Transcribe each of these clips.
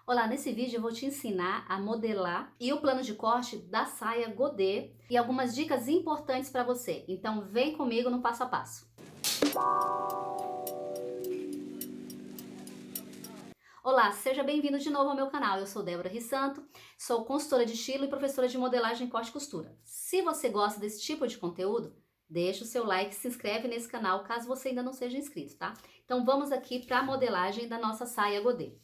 Olá, nesse vídeo eu vou te ensinar a modelar e o plano de corte da saia godê e algumas dicas importantes para você. Então vem comigo no passo a passo. Olá, seja bem-vindo de novo ao meu canal. Eu sou Débora Rissanto, sou consultora de estilo e professora de modelagem, corte e costura. Se você gosta desse tipo de conteúdo, deixa o seu like, se inscreve nesse canal caso você ainda não seja inscrito, tá? Então vamos aqui para a modelagem da nossa saia godê.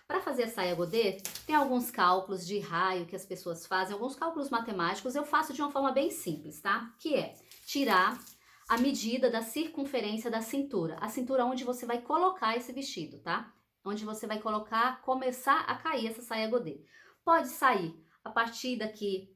Para fazer a saia godê, tem alguns cálculos de raio que as pessoas fazem, alguns cálculos matemáticos, eu faço de uma forma bem simples, tá? Que é tirar a medida da circunferência da cintura, a cintura onde você vai colocar esse vestido, tá? Onde você vai colocar, começar a cair essa saia godê. Pode sair a partir daqui,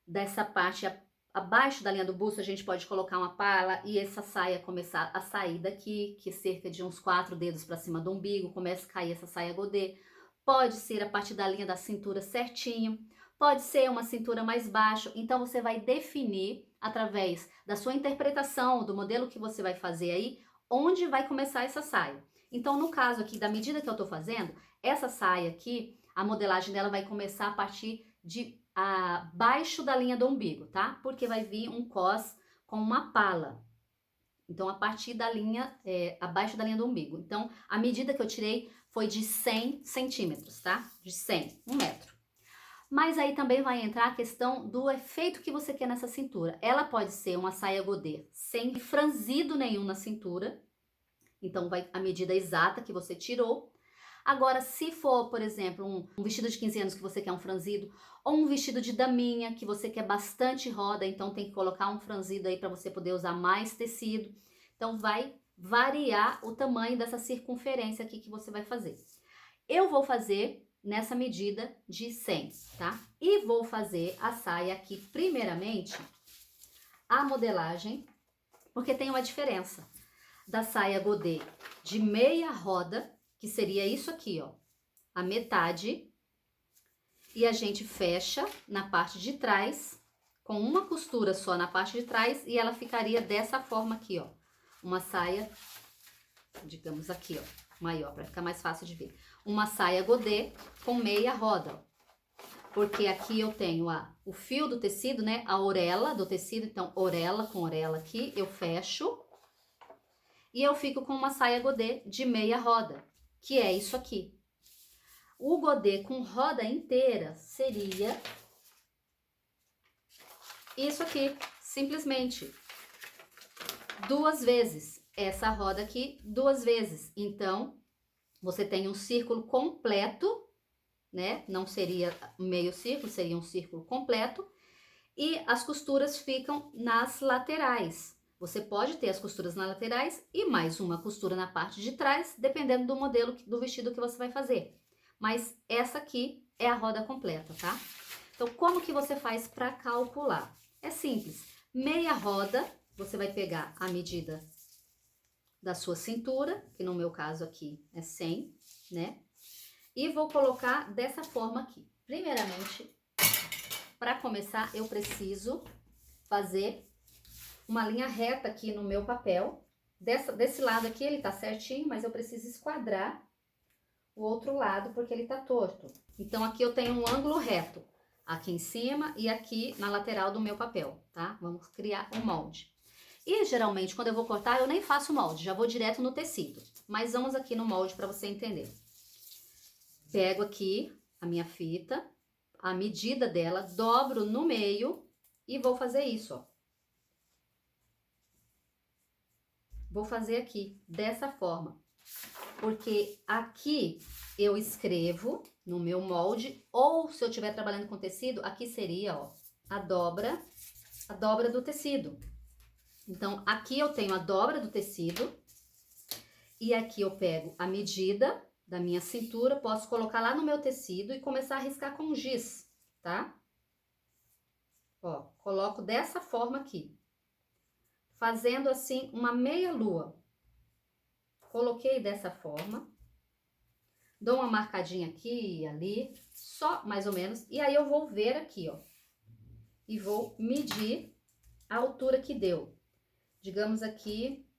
dessa parte abaixo da linha do busto, a gente pode colocar uma pala e essa saia começar a sair daqui, que cerca de uns 4 dedos para cima do umbigo, começa a cair essa saia godê. Pode ser a partir da linha da cintura certinho, pode ser uma cintura mais baixa, então você vai definir através da sua interpretação do modelo que você vai fazer aí, onde vai começar essa saia. Então no caso aqui da medida que eu tô fazendo, essa saia aqui, a modelagem dela vai começar a partir de abaixo da linha do umbigo, tá? Porque vai vir um cos com uma pala. Então, a partir da linha, abaixo da linha do umbigo. Então, a medida que eu tirei foi de 100 centímetros, tá? De 100, 1 metro. Mas aí também vai entrar a questão do efeito que você quer nessa cintura. Ela pode ser uma saia godê sem franzido nenhum na cintura. Então, vai a medida exata que você tirou. Agora, se for, por exemplo, um vestido de 15 anos que você quer um franzido, ou um vestido de daminha que você quer bastante roda, então tem que colocar um franzido aí para você poder usar mais tecido. Então vai variar o tamanho dessa circunferência aqui que você vai fazer. Eu vou fazer nessa medida de 100, tá? E vou fazer a saia aqui, primeiramente, a modelagem, porque tem uma diferença da saia godê de meia roda, que seria isso aqui, ó, a metade, e a gente fecha na parte de trás, com uma costura só na parte de trás, e ela ficaria dessa forma aqui, ó, uma saia, digamos aqui, ó, maior, para ficar mais fácil de ver, uma saia godê com meia roda, ó. Porque aqui eu tenho o fio do tecido, né, a orelha do tecido, então orelha com orelha aqui, eu fecho, e eu fico com uma saia godê de meia roda, que é isso aqui. O godê com roda inteira seria isso aqui, simplesmente. 2 vezes. Essa roda aqui, 2 vezes. Então, você tem um círculo completo, né? Não seria meio círculo, seria um círculo completo. E as costuras ficam nas laterais. Você pode ter as costuras nas laterais e mais uma costura na parte de trás, dependendo do modelo do vestido que você vai fazer. Mas essa aqui é a roda completa, tá? Então, como que você faz para calcular? É simples. Meia roda, você vai pegar a medida da sua cintura, que no meu caso aqui é 100, né? E vou colocar dessa forma aqui. Primeiramente, para começar, eu preciso fazer uma linha reta aqui no meu papel. Desse lado aqui ele tá certinho, mas eu preciso esquadrar o outro lado porque ele tá torto. Então aqui eu tenho um ângulo reto, aqui em cima e aqui na lateral do meu papel, tá? Vamos criar um molde. E geralmente quando eu vou cortar eu nem faço molde, já vou direto no tecido. Mas vamos aqui no molde para você entender. Pego aqui a minha fita, a medida dela, dobro no meio e vou fazer isso, ó. Vou fazer aqui, dessa forma, porque aqui eu escrevo no meu molde, ou se eu estiver trabalhando com tecido, aqui seria, ó, a dobra do tecido. Então, aqui eu tenho a dobra do tecido, e aqui eu pego a medida da minha cintura, posso colocar lá no meu tecido e começar a riscar com giz, tá? Ó, coloco dessa forma aqui. Fazendo assim uma meia lua. Coloquei dessa forma. Dou uma marcadinha aqui e ali, só mais ou menos. E aí eu vou ver aqui, ó. E vou medir a altura que deu. Digamos aqui,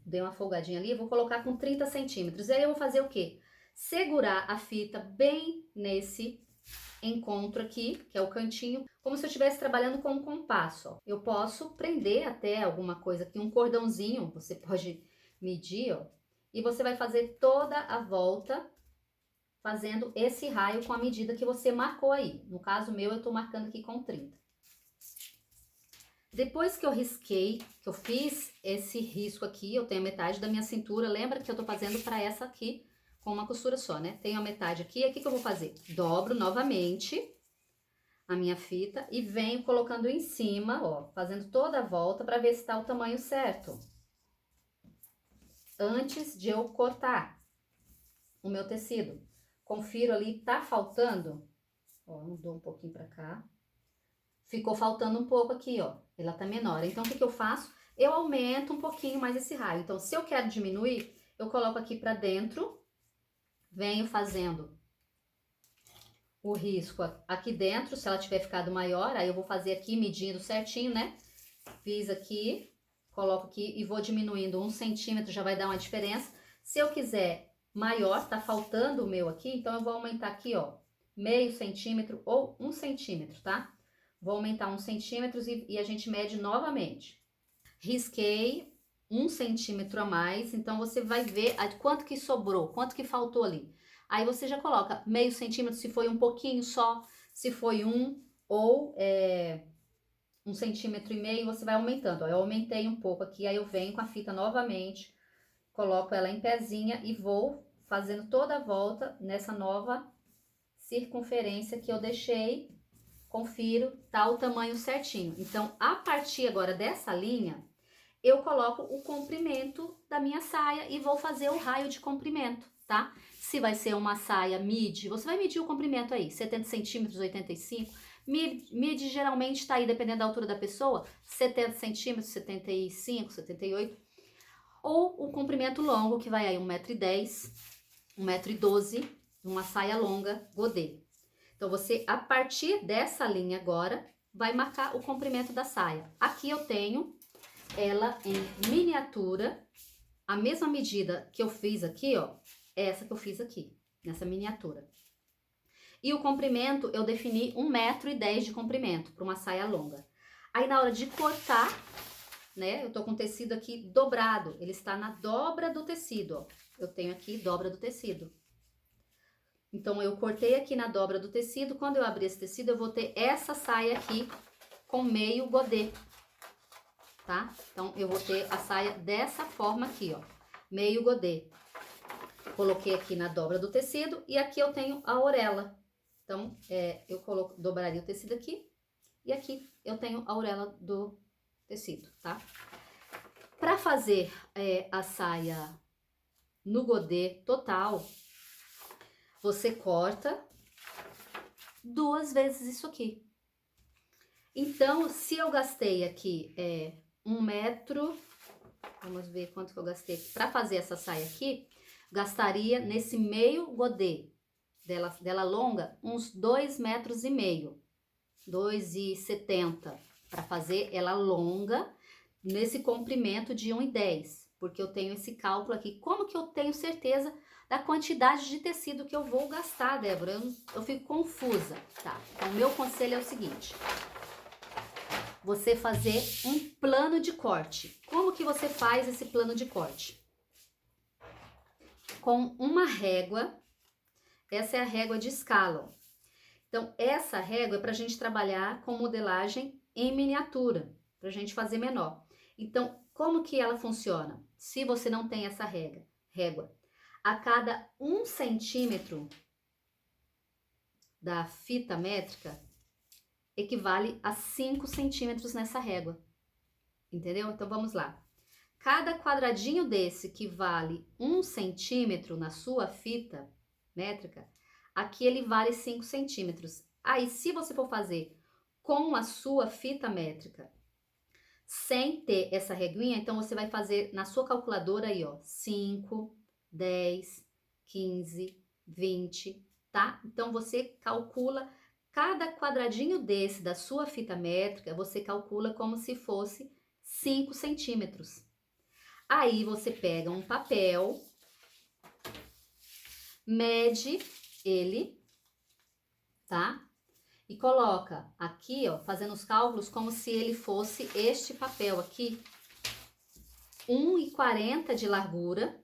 dei uma folgadinha ali, vou colocar com 30 centímetros. E aí eu vou fazer o quê? segurar a fita bem nesse encontro aqui, que é o cantinho, como se eu estivesse trabalhando com um compasso, ó. Eu posso prender até alguma coisa aqui, um cordãozinho, você pode medir, ó, e você vai fazer toda a volta fazendo esse raio com a medida que você marcou aí. No caso meu, eu tô marcando aqui com 30. Depois que eu risquei, que eu fiz esse risco aqui, eu tenho a metade da minha cintura, lembra que eu tô fazendo para essa aqui com uma costura só, né? Tenho a metade aqui, o que eu vou fazer? Dobro novamente a minha fita e venho colocando em cima, ó, fazendo toda a volta para ver se tá o tamanho certo. Antes de eu cortar o meu tecido. Confiro ali, tá faltando, ó, mudou um pouquinho para cá. Ficou faltando um pouco aqui, ó, ela tá menor. Então, o que eu faço? Eu aumento um pouquinho mais esse raio. Então, se eu quero diminuir, eu coloco aqui pra dentro, venho fazendo o risco aqui dentro. Se ela tiver ficado maior, aí eu vou fazer aqui, medindo certinho, né? Fiz aqui, coloco aqui e vou diminuindo 1 centímetro, já vai dar uma diferença. Se eu quiser maior, tá faltando o meu aqui, então eu vou aumentar aqui, ó, meio centímetro ou 1 centímetro, tá? Vou aumentar 1 centímetro e a gente mede novamente. Risquei 1 centímetro a mais, então você vai ver quanto que sobrou, quanto que faltou ali. Aí você já coloca meio centímetro se foi um pouquinho só, se foi ou 1,5 centímetro, você vai aumentando. Ó, eu aumentei um pouco aqui, aí eu venho com a fita novamente, coloco ela em pezinha e vou fazendo toda a volta nessa nova circunferência que eu deixei. Confiro, tá o tamanho certinho. Então, a partir agora dessa linha, eu coloco o comprimento da minha saia e vou fazer o raio de comprimento, tá? Se vai ser uma saia midi, você vai medir o comprimento aí, 70 centímetros, 85. Midi geralmente tá aí, dependendo da altura da pessoa, 70 centímetros, 75, 78. Ou o comprimento longo, que vai aí 1,10 m, 1,12 m, uma saia longa godê. Então, você, a partir dessa linha agora, vai marcar o comprimento da saia. Aqui eu tenho ela em miniatura, a mesma medida que eu fiz aqui, ó, é essa que eu fiz aqui, nessa miniatura. E o comprimento, eu defini 1,10 m de comprimento, para uma saia longa. Aí, na hora de cortar, né, eu tô com o tecido aqui dobrado, ele está na dobra do tecido, ó. Eu tenho aqui dobra do tecido. Então, eu cortei aqui na dobra do tecido. Quando eu abrir esse tecido, eu vou ter essa saia aqui com meio godê, tá? Então, eu vou ter a saia dessa forma aqui, ó, meio godê. Coloquei aqui na dobra do tecido e aqui eu tenho a orelha. Então, eu dobraria o tecido aqui e aqui eu tenho a orelha do tecido, tá? Pra fazer a saia no godê total, você corta 2 vezes isso aqui. Então, se eu gastei aqui 1 metro, vamos ver quanto que eu gastei aqui. Para fazer essa saia aqui, gastaria nesse meio godê dela longa, uns 2,5 metros, 2,70, para fazer ela longa nesse comprimento de 1,10, porque eu tenho esse cálculo aqui. Como que eu tenho certeza da quantidade de tecido que eu vou gastar, Débora? Eu fico confusa, tá? Então, o meu conselho é o seguinte: você fazer um plano de corte. Como que você faz esse plano de corte? Com uma régua, essa é a régua de escala. Então, essa régua é para a gente trabalhar com modelagem em miniatura, para a gente fazer menor. Então, como que ela funciona? Se você não tem essa régua, a cada 1 centímetro da fita métrica equivale a 5 centímetros nessa régua, entendeu? Então, vamos lá. Cada quadradinho desse que vale 1 centímetro na sua fita métrica, aqui ele vale 5 centímetros. Aí, se você for fazer com a sua fita métrica, sem ter essa reguinha, então você vai fazer na sua calculadora aí, ó, 5, 10, 15, 20, tá? Então, você calcula cada quadradinho desse da sua fita métrica, você calcula como se fosse 5 centímetros. Aí, você pega um papel, mede ele, tá? E coloca aqui, ó, fazendo os cálculos como se ele fosse este papel aqui, 1,40 de largura.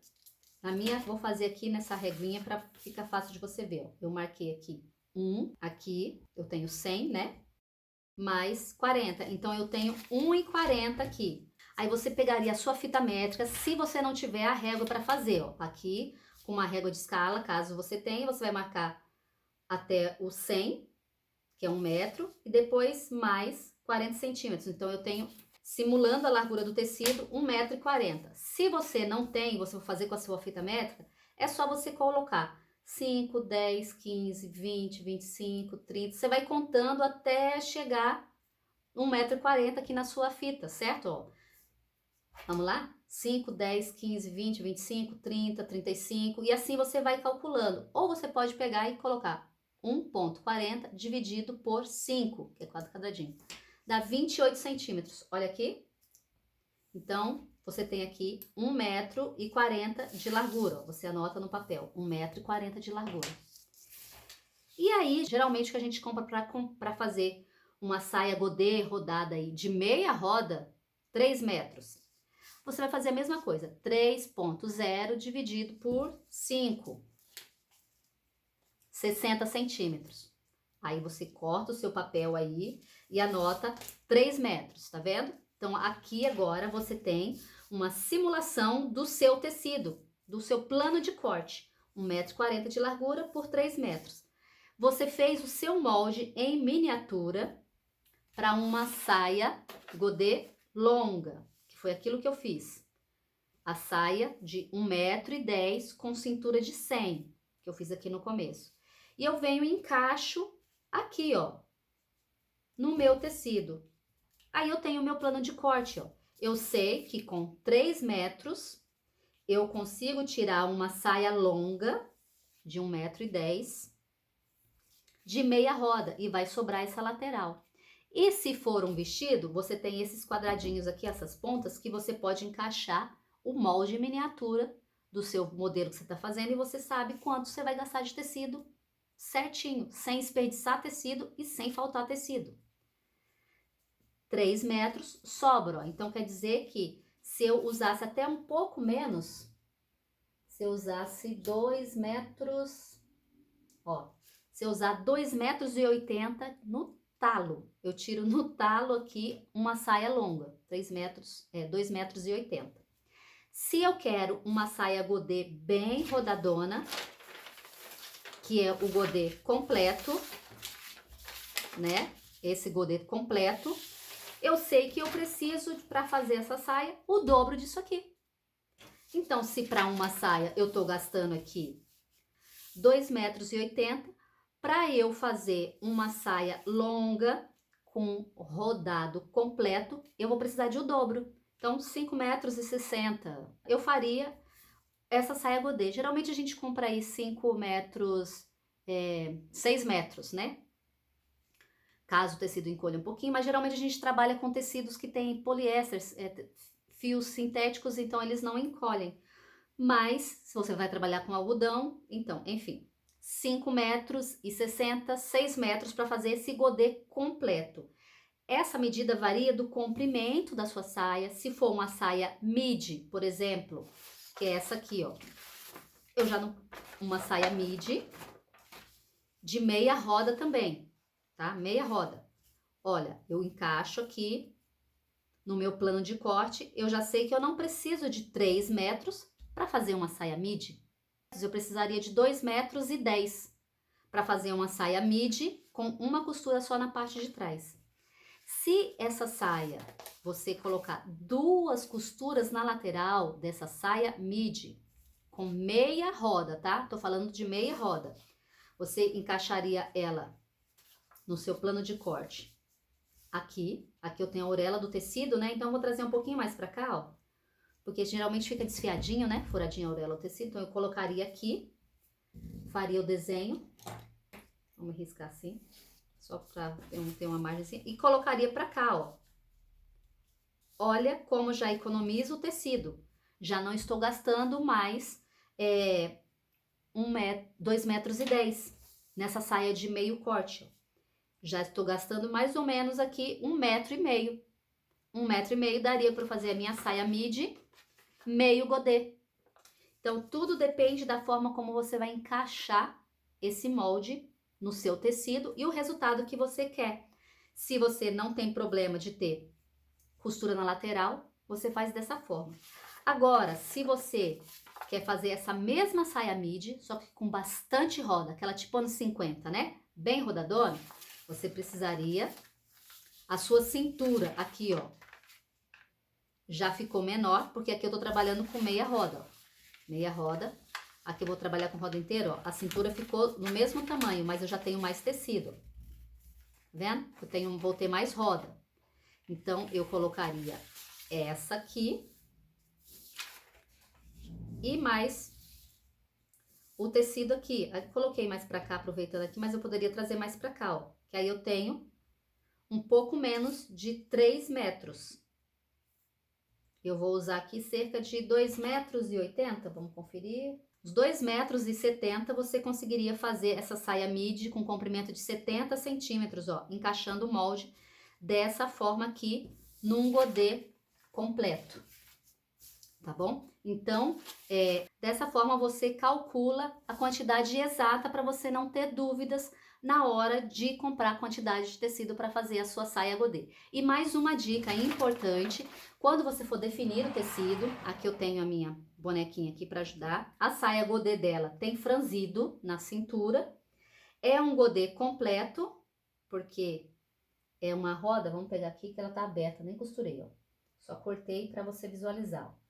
Na minha, vou fazer aqui nessa reguinha para ficar fácil de você ver, ó. Eu marquei aqui 1, aqui eu tenho 100, né? Mais 40, então eu tenho 1,40 aqui. Aí você pegaria a sua fita métrica, se você não tiver a régua para fazer, ó, aqui com uma régua de escala, caso você tenha, você vai marcar até o 100, que é 1 metro, e depois mais 40 centímetros. Então eu tenho, simulando a largura do tecido, 1,40 m. Se você não tem, você vai fazer com a sua fita métrica, é só você colocar 5, 10, 15, 20, 25, 30, você vai contando até chegar 1,40 m aqui na sua fita, certo? Ó, vamos lá? 5, 10, 15, 20, 25, 30, 35, e assim você vai calculando. Ou você pode pegar e colocar 1,40 dividido por 5, que é 4 quadradinhos. Dá 28 centímetros. Olha aqui. Então, você tem aqui 1,40 m de largura. Ó. Você anota no papel, 1,40 m de largura. E aí, geralmente, que a gente compra para fazer uma saia godê rodada aí de meia roda, 3 metros. Você vai fazer a mesma coisa, 3,0 dividido por 5. 60 centímetros. Aí você corta o seu papel aí e anota 3 metros, tá vendo? Então, aqui agora você tem uma simulação do seu tecido, do seu plano de corte. 1,40 m de largura por 3 metros. Você fez o seu molde em miniatura para uma saia godê longa, que foi aquilo que eu fiz. A saia de 1,10 m com cintura de 100, que eu fiz aqui no começo. E eu venho e encaixo aqui, ó, no meu tecido. Aí eu tenho o meu plano de corte, ó. Eu sei que com 3 metros eu consigo tirar uma saia longa de 1,10 m de meia roda e vai sobrar essa lateral. E se for um vestido, você tem esses quadradinhos aqui, essas pontas, que você pode encaixar o molde em miniatura do seu modelo que você está fazendo e você sabe quanto você vai gastar de tecido certinho, sem desperdiçar tecido e sem faltar tecido. 3 metros sobra, ó. Então quer dizer que se eu usasse até um pouco menos, se eu usasse 2 metros, ó, se eu usar 2,80 m no talo, eu tiro no talo aqui uma saia longa, 3 metros, 2,80 m. Se eu quero uma saia godê bem rodadona, que é o godê completo, né? Esse godê completo, eu sei que eu preciso, para fazer essa saia, o dobro disso aqui. Então, se para uma saia eu tô gastando aqui 2,80 m, para eu fazer uma saia longa com rodado completo, eu vou precisar de o dobro. Então, 5,60 m. Eu faria essa saia godê. Geralmente a gente compra aí 5 metros, 6 metros, né? Caso o tecido encolha um pouquinho, mas geralmente a gente trabalha com tecidos que tem poliéster, fios sintéticos, então eles não encolhem. Mas, se você vai trabalhar com algodão, então, enfim, 5,60 m, 6 metros para fazer esse godê completo. Essa medida varia do comprimento da sua saia. Se for uma saia midi, por exemplo, que é essa aqui, ó. Eu já não... Uma saia midi de meia roda também, tá? Meia roda. Olha, eu encaixo aqui no meu plano de corte. Eu já sei que eu não preciso de 3 metros para fazer uma saia midi. Eu precisaria de 2,10 metros para fazer uma saia midi com uma costura só na parte de trás. Se essa saia, você colocar 2 costuras na lateral dessa saia midi, com meia roda, tá? Tô falando de meia roda. Você encaixaria ela no seu plano de corte. Aqui eu tenho a orelha do tecido, né? Então, eu vou trazer um pouquinho mais pra cá, ó. Porque geralmente fica desfiadinho, né? Furadinho a orelha do tecido. Então, eu colocaria aqui, faria o desenho. Vamos riscar assim. Só para ter uma margem, e colocaria para cá, ó. Olha como já economizo o tecido. Já não estou gastando mais 2,10 m nessa saia de meio corte, ó. Já estou gastando mais ou menos aqui 1,5 m. 1,5 m daria para fazer a minha saia midi, meio godê. Então, tudo depende da forma como você vai encaixar esse molde no seu tecido e o resultado que você quer. Se você não tem problema de ter costura na lateral, você faz dessa forma. Agora, se você quer fazer essa mesma saia midi, só que com bastante roda, aquela tipo anos 50, né? Bem rodadona, você precisaria, a sua cintura aqui, ó, já ficou menor, porque aqui eu tô trabalhando com meia roda, ó. Meia roda. Aqui eu vou trabalhar com roda inteira, ó. A cintura ficou no mesmo tamanho, mas eu já tenho mais tecido, ó. Tá vendo? Vou ter mais roda. Então, eu colocaria essa aqui e mais o tecido aqui. Eu coloquei mais pra cá, aproveitando aqui, mas eu poderia trazer mais pra cá, ó. Que aí eu tenho um pouco menos de 3 metros. Eu vou usar aqui cerca de 2,80 m, vamos conferir. Os 2,70 m você conseguiria fazer essa saia midi com comprimento de 70 centímetros, ó, encaixando o molde dessa forma aqui num godê completo, tá bom? Então, dessa forma você calcula a quantidade exata para você não ter dúvidas na hora de comprar a quantidade de tecido para fazer a sua saia godê. E mais uma dica importante, quando você for definir o tecido, aqui eu tenho a minha bonequinha aqui para ajudar, a saia godê dela tem franzido na cintura, é um godê completo, porque é uma roda, vamos pegar aqui que ela tá aberta, nem costurei, ó. Só cortei para você visualizar, ó.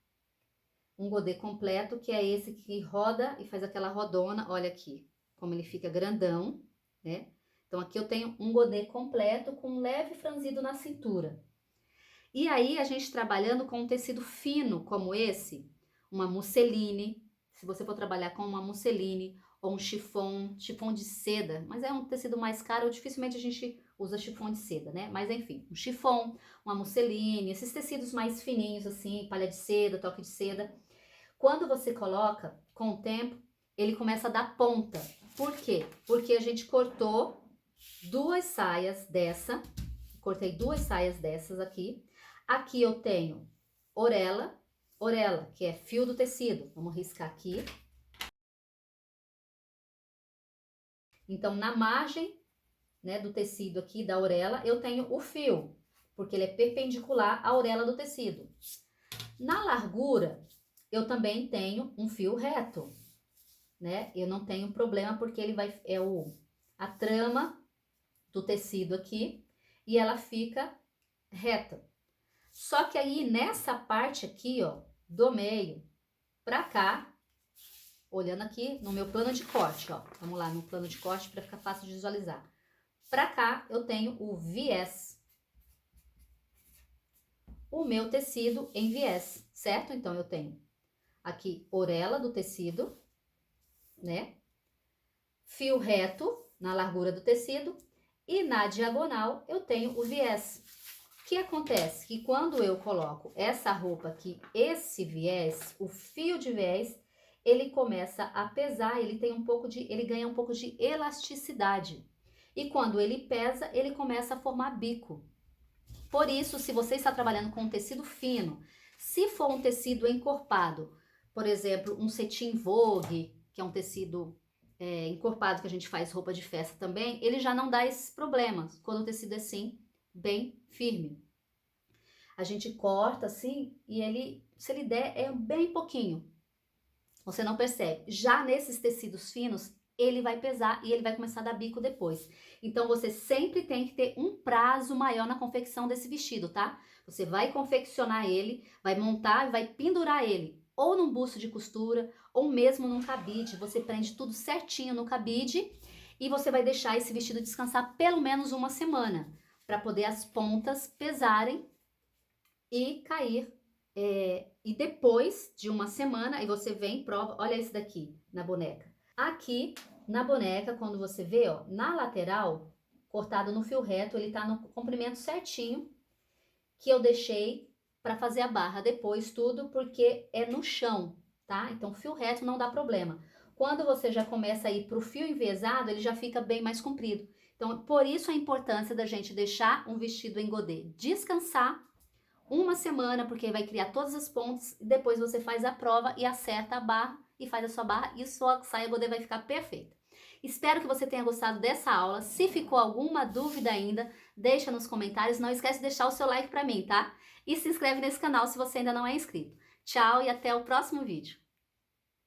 Um godê completo, que é esse que roda e faz aquela rodona, olha aqui, como ele fica grandão, né? Então, aqui eu tenho um godê completo com um leve franzido na cintura. E aí, a gente trabalhando com um tecido fino como esse, uma musseline, se você for trabalhar com uma musseline ou um chifon de seda, mas é um tecido mais caro, dificilmente a gente usa chifon de seda, né? Mas enfim, um chifon, uma musseline, esses tecidos mais fininhos assim, palha de seda, toque de seda. Quando você coloca, com o tempo, ele começa a dar ponta. Por quê? Porque a gente cortou duas saias dessa, cortei duas saias dessas aqui. Aqui eu tenho orelha, que é fio do tecido. Vamos riscar aqui. Então, na margem, né, do tecido aqui, da orelha, eu tenho o fio, porque ele é perpendicular à orelha do tecido. Na largura, eu também tenho um fio reto, né? Eu não tenho problema porque ele vai, a trama do tecido aqui e ela fica reta. Só que aí nessa parte aqui, ó, do meio pra cá, olhando aqui no meu plano de corte, ó. Vamos lá no plano de corte para ficar fácil de visualizar. Pra cá eu tenho o viés. O meu tecido em viés, certo? Então eu tenho aqui orelha do tecido, né? Fio reto na largura do tecido e na diagonal eu tenho o viés. O que acontece? Que quando eu coloco essa roupa aqui, esse viés, o fio de viés, ele começa a pesar, ele ganha um pouco de elasticidade. E quando ele pesa, ele começa a formar bico. Por isso, se você está trabalhando com um tecido fino, se for um tecido encorpado, por exemplo, um cetim vogue, que é um tecido encorpado que a gente faz roupa de festa também, ele já não dá esses problemas, quando o tecido é assim, bem firme. A gente corta assim e ele, se ele der, é bem pouquinho. Você não percebe. Já nesses tecidos finos, ele vai pesar e ele vai começar a dar bico depois. Então, você sempre tem que ter um prazo maior na confecção desse vestido, tá? Você vai confeccionar ele, vai montar e vai pendurar ele ou num busto de costura ou mesmo num cabide. Você prende tudo certinho no cabide e você vai deixar esse vestido descansar pelo menos uma semana para poder as pontas pesarem e cair. E depois de uma semana, aí você vem e prova, olha esse daqui na boneca. Aqui na boneca, quando você vê, ó, na lateral, cortado no fio reto, ele tá no comprimento certinho que eu deixei para fazer a barra depois tudo, porque é no chão, tá? Então fio reto não dá problema. quando você já começa a ir para o fio enviesado, ele já fica bem mais comprido. Então, por isso a importância da gente deixar um vestido em godê descansar uma semana, porque vai criar todas as pontas, e depois você faz a prova e acerta a barra e faz a sua barra e sua saia godê vai ficar perfeita. Espero que você tenha gostado dessa aula. Se ficou alguma dúvida ainda, deixa nos comentários. Não esquece de deixar o seu like para mim, tá? E se inscreve nesse canal se você ainda não é inscrito. Tchau e até o próximo vídeo.